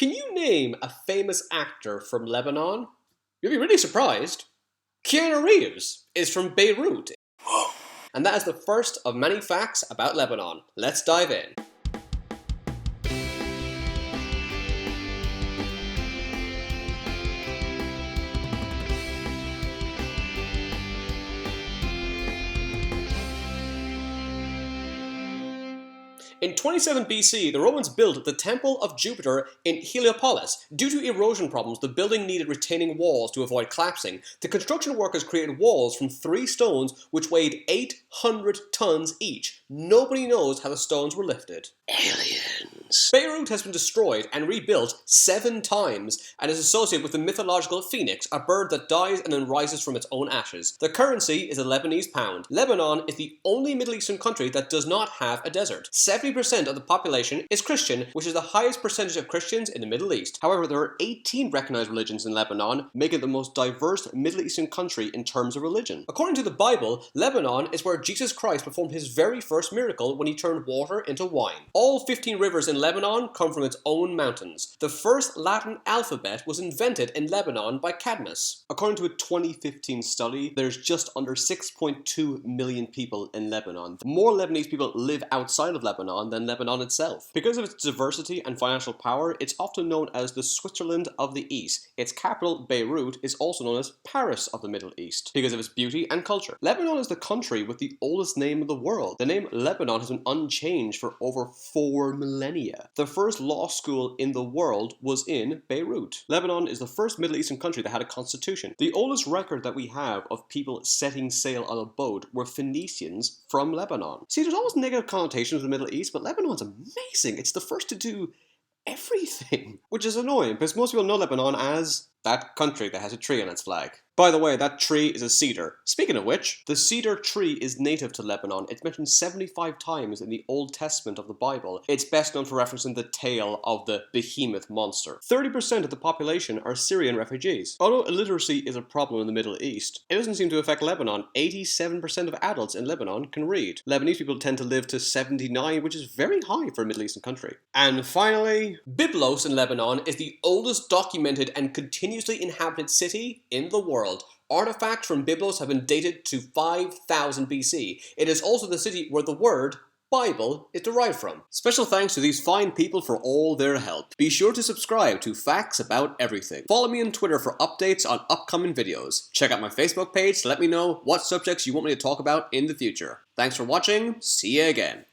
Can you name a famous actor from Lebanon? You'll be really surprised. Keanu Reeves is from Beirut. And that is the first of many facts about Lebanon. Let's dive in. In 27 BC, the Romans built the Temple of Jupiter in Heliopolis. Due to erosion problems, the building needed retaining walls to avoid collapsing. The construction workers created walls from 3 stones which weighed 800 tons each. Nobody knows how the stones were lifted. Aliens. Beirut has been destroyed and rebuilt 7 times and is associated with the mythological phoenix, a bird that dies and then rises from its own ashes. The currency is a Lebanese pound. Lebanon is the only Middle Eastern country that does not have a desert. 70% of the population is Christian, which is the highest percentage of Christians in the Middle East. However, there are 18 recognized religions in Lebanon, making it the most diverse Middle Eastern country in terms of religion. According to the Bible, Lebanon is where Jesus Christ performed his very first miracle when he turned water into wine. All 15 rivers in Lebanon come from its own mountains. The first Latin alphabet was invented in Lebanon by Cadmus. According to a 2015 study, there's just under 6.2 million people in Lebanon. More Lebanese people live outside of Lebanon than Lebanon itself. Because of its diversity and financial power, it's often known as the Switzerland of the East. Its capital, Beirut, is also known as Paris of the Middle East because of its beauty and culture. Lebanon is the country with the oldest name in the world. The name Lebanon has been unchanged for over 4 millennia. The first law school in the world was in Beirut. Lebanon is the first Middle Eastern country that had a constitution. The oldest record that we have of people setting sail on a boat were Phoenicians from Lebanon. See, there's always negative connotations with the Middle East, but Lebanon's amazing. It's the first to do everything, which is annoying because most people know Lebanon as that country that has a tree on its flag. By the way, that tree is a cedar. Speaking of which, the cedar tree is native to Lebanon. It's mentioned 75 times in the Old Testament of the Bible. It's best known for referencing the tale of the behemoth monster. 30% of the population are Syrian refugees. Although illiteracy is a problem in the Middle East, it doesn't seem to affect Lebanon. 87% of adults in Lebanon can read. Lebanese people tend to live to 79, which is very high for a Middle Eastern country. And finally, Byblos in Lebanon is the oldest documented and continuously inhabited city in the world. Artifacts from Byblos have been dated to 5000 BC. It is also the city where the word Bible is derived from. Special thanks to these fine people for all their help. Be sure to subscribe to Facts About Everything. Follow me on Twitter for updates on upcoming videos. Check out my Facebook page to let me know what subjects you want me to talk about in the future. Thanks for watching. See you again.